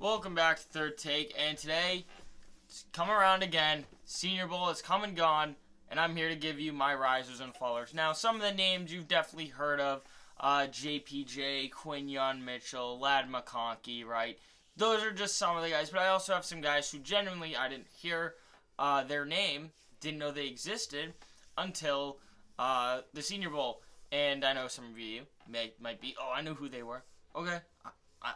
Welcome back to Third Take, and today, it's come around again. Senior Bowl has come and gone, and I'm here to give you my risers and fallers. Now, some of the names you've definitely heard of, JPJ, Quinyon Mitchell, Ladd McConkey, right? Those are just some of the guys, but I also have some guys who genuinely I didn't hear their name, didn't know they existed until the Senior Bowl. And I know some of you might be, I knew who they were. Okay,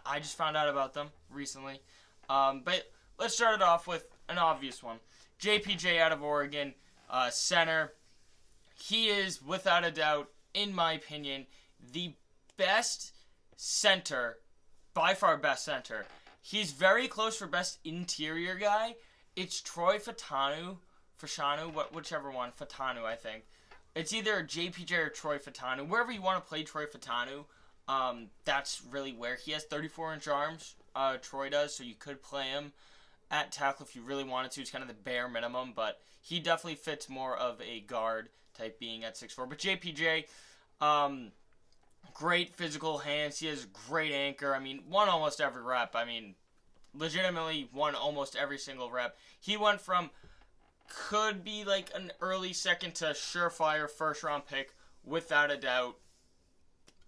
I just found out about them recently. But let's start it off with an obvious one. JPJ out of Oregon, center. He is, without a doubt, in my opinion, the best center, by far best center. He's very close for best interior guy. It's Troy Fautanu, whichever one, Fautanu, I think. It's either JPJ or Troy Fautanu. Wherever you want to play Troy Fautanu, that's really where he has 34-inch arms. Troy does, so you could play him at tackle if you really wanted to. It's kind of the bare minimum, but he definitely fits more of a guard type being at 6'4". But JPJ, great physical hands. He has great anchor. I mean, won almost every rep. I mean, legitimately won almost every single rep. He went from could be like an early second to surefire first round pick without a doubt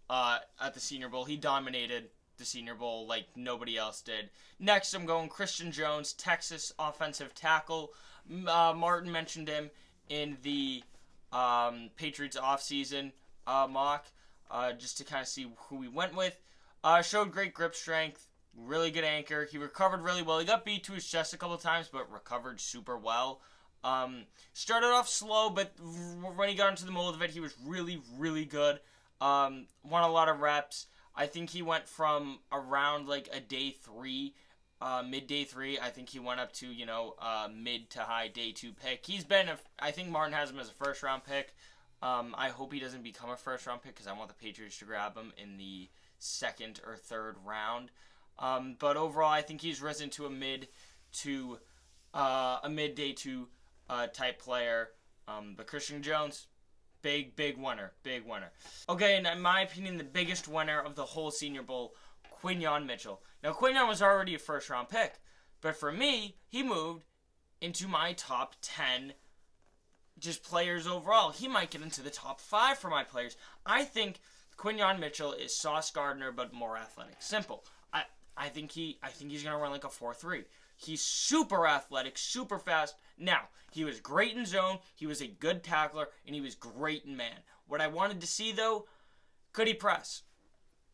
at the Senior Bowl. He dominated the Senior Bowl like nobody else did. Next, I'm going Christian Jones, Texas offensive tackle. Martin mentioned him in the Patriots offseason mock just to kind of see who we went with. Showed great grip strength, really good anchor. He recovered really well. He got beat to his chest a couple times, but recovered super well. Started off slow, but when he got into the mold of it, he was really, really good. Won a lot of reps. I think he went from around like a day 3, mid-day 3. I think he went up to, mid to high day 2 pick. He's been, I think Martin has him as a first-round pick. I hope he doesn't become a first-round pick because I want the Patriots to grab him in the second or third round. But overall, I think he's risen to a mid-day 2 type player. But Christian Jones, big winner. Okay, and in my opinion, the biggest winner of the whole Senior Bowl, Quinyon Mitchell. Now, Quinyon was already a first-round pick, but for me, he moved into my top 10 just players overall. He might get into the top 5 for my players. I think Quinyon Mitchell is Sauce Gardner, but more athletic. Simple. I think he's gonna run like a 4.3. He's super athletic, super fast. Now, he was great in zone, he was a good tackler, and he was great in man. What I wanted to see, though, could he press?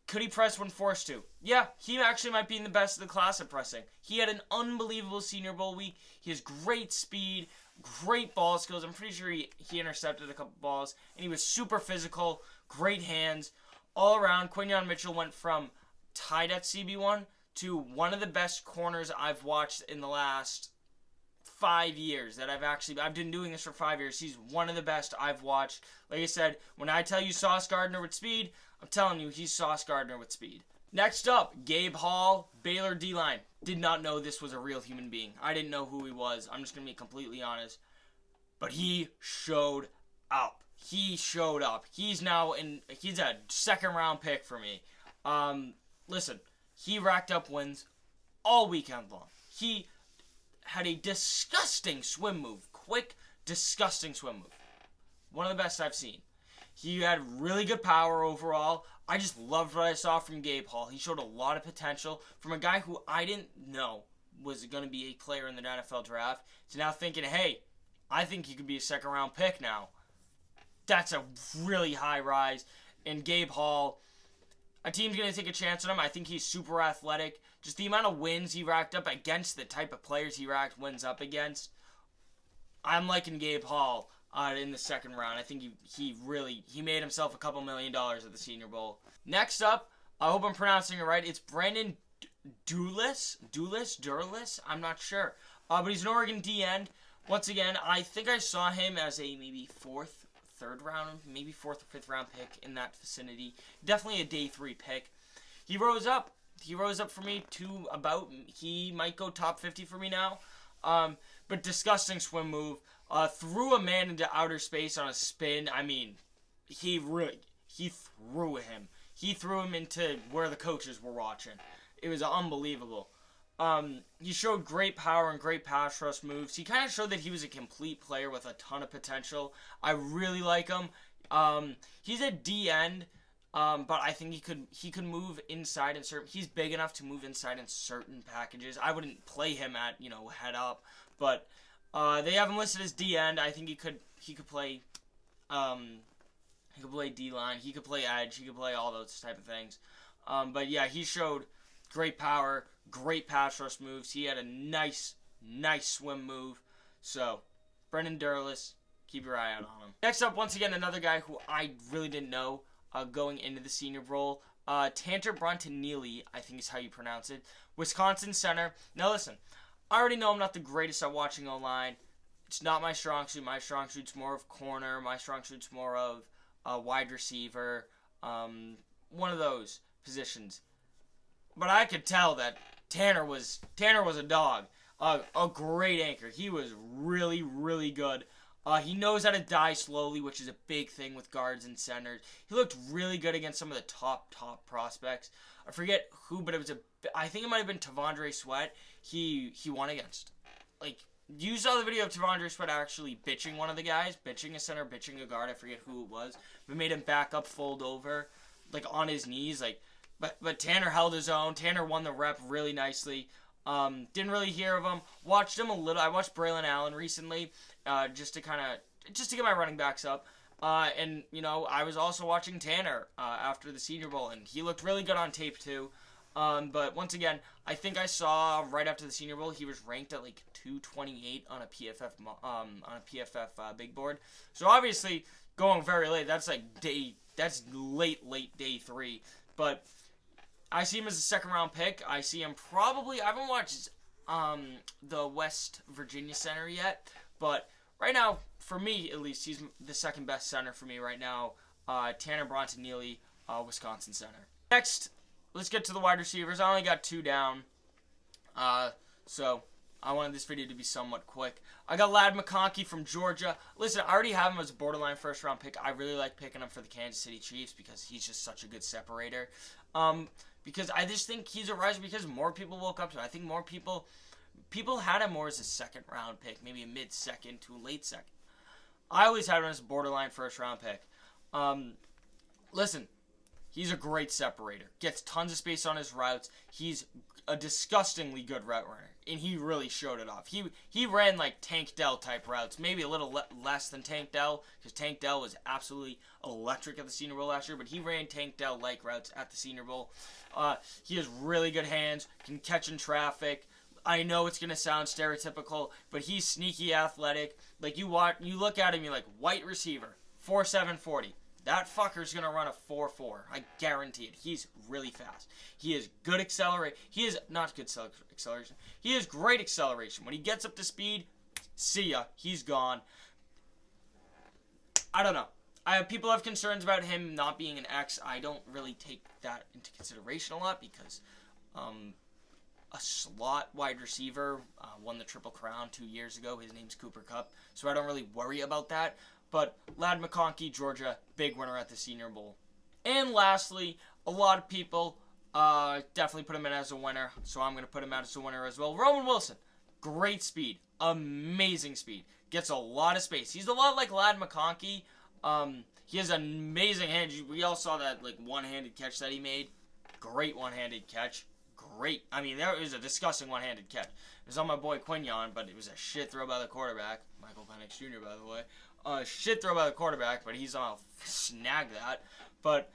Could he press when forced to? Yeah, he actually might be in the best of the class at pressing. He had an unbelievable Senior Bowl week. He has great speed, great ball skills. I'm pretty sure he intercepted a couple balls, and he was super physical, great hands. All around, Quinyon Mitchell went from tied at CB1 to one of the best corners I've watched in the last 5 years. I've been doing this for 5 years. He's one of the best I've watched. Like I said, when I tell you Sauce Gardner with speed, I'm telling you he's Sauce Gardner with speed. Next up, Gabe Hall, Baylor D-line. Did not know this was a real human being. I didn't know who he was. I'm just going to be completely honest. But he showed up. He's a second round pick for me. Listen, he racked up wins all weekend long. He had a disgusting swim move. Quick, disgusting swim move. One of the best I've seen. He had really good power overall. I just loved what I saw from Gabe Hall. He showed a lot of potential from a guy who I didn't know was going to be a player in the NFL draft to now thinking, hey, I think he could be a second round pick now. That's a really high rise. And Gabe Hall, a team's going to take a chance on him. I think he's super athletic. Just the amount of wins he racked up against the type of players he racked wins up against. I'm liking Gabe Hall in the second round. I think he made himself a couple $1 million at the Senior Bowl. Next up, I hope I'm pronouncing it right. It's Brandon Durlis. I'm not sure. But he's an Oregon D-end. Once again, I think I saw him as a maybe fourth or fifth round pick in that vicinity. Definitely a day 3 pick. He rose up for me to he might go top 50 for me now. But disgusting swim move. Threw a man into outer space on a spin. I mean, he threw him. He threw him into where the coaches were watching. It was unbelievable. He showed great power and great pass rush moves. He kind of showed that he was a complete player with a ton of potential. I really like him. He's a D end, but I think he could move inside in certain. He's big enough to move inside in certain packages. I wouldn't play him at head up, but they have him listed as D end. I think he could play. He could play D line. He could play edge. He could play all those type of things. But yeah, he showed great power, great pass rush moves. He had a nice swim move. So, Brendan Durless, keep your eye out on him. Next up, once again, another guy who I really didn't know going into the Senior Bowl. Tanner Brontanili, I think is how you pronounce it. Wisconsin center. Now listen, I already know I'm not the greatest at watching O-line. It's not my strong suit. My strong suit's more of corner. My strong suit's more of wide receiver. One of those positions. But I could tell that Tanner was a dog. A great anchor. He was really, really good. He knows how to die slowly, which is a big thing with guards and centers. He looked really good against some of the top prospects. I forget who, but I think it might have been T'Vondre Sweat. He won against. Like, you saw the video of T'Vondre Sweat actually bitching one of the guys, bitching a center, bitching a guard. I forget who it was, but made him back up, fold over, like on his knees, like. But Tanner held his own. Tanner won the rep really nicely. Didn't really hear of him. Watched him a little. I watched Braylon Allen recently, just to get my running backs up. And I was also watching Tanner after the Senior Bowl, and he looked really good on tape too. But once again, I think I saw right after the Senior Bowl he was ranked at like 228 on a PFF big board. So obviously going very late. That's late day 3. But I see him as a second-round pick. I see him probably. I haven't watched the West Virginia center yet, but right now, for me at least, he's the second best center for me right now. Tanner Brontanili, Wisconsin center. Next, let's get to the wide receivers. I only got 2 down, so I wanted this video to be somewhat quick. I got Ladd McConkey from Georgia. Listen, I already have him as a borderline first-round pick. I really like picking him for the Kansas City Chiefs because he's just such a good separator. Because I just think he's a riser because more people woke up to it. I think more people had him more as a second-round pick, maybe a mid-second to a late second. I always had him as a borderline first-round pick. Listen, he's a great separator. Gets tons of space on his routes. He's a disgustingly good route runner, and he really showed it off. He ran like Tank Dell type routes, maybe a little less than Tank Dell, because Tank Dell was absolutely electric at the Senior Bowl last year, but he ran Tank Dell like routes at the Senior Bowl. He has really good hands, can catch in traffic. I know it's gonna sound stereotypical, but he's sneaky athletic. Like you look at him, you're like, white receiver, 4.7 40. That fucker's going to run a 4.4. I guarantee it. He's really fast. He is good acceleration. He is not good acceleration. He has great acceleration. When he gets up to speed, see ya. He's gone. I don't know. People have concerns about him not being an X. I don't really take that into consideration a lot because a slot wide receiver won the Triple Crown 2 years ago. His name's Cooper Kupp. So I don't really worry about that. But Ladd McConkey, Georgia, big winner at the Senior Bowl. And lastly, a lot of people definitely put him in as a winner, so I'm going to put him out as a winner as well. Roman Wilson, great speed, amazing speed, gets a lot of space. He's a lot like Ladd McConkey. He has amazing hands. We all saw that like one-handed catch that he made. Great one-handed catch. Great. I mean, that was a disgusting one-handed catch. It was on my boy Quinyon, but it was a shit throw by the quarterback. Michael Penix Jr., by the way. Shit throw by the quarterback, but he's somehow snagged that. But,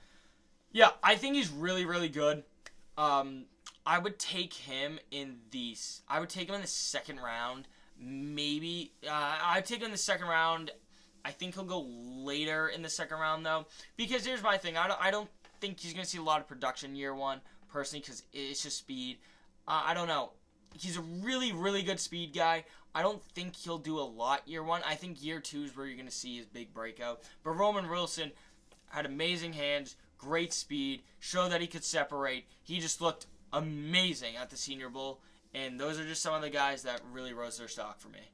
yeah, I think he's really, really good. I would take him in the second round. Maybe. I'd take him in the second round. I think he'll go later in the second round, though. Because here's my thing. I don't think he's going to see a lot of production year one, personally, because it's just speed. I don't know. He's a really, really good speed guy. I don't think he'll do a lot year one. I think year 2 is where you're going to see his big breakout. But Roman Wilson had amazing hands, great speed, showed that he could separate. He just looked amazing at the Senior Bowl. And those are just some of the guys that really rose their stock for me.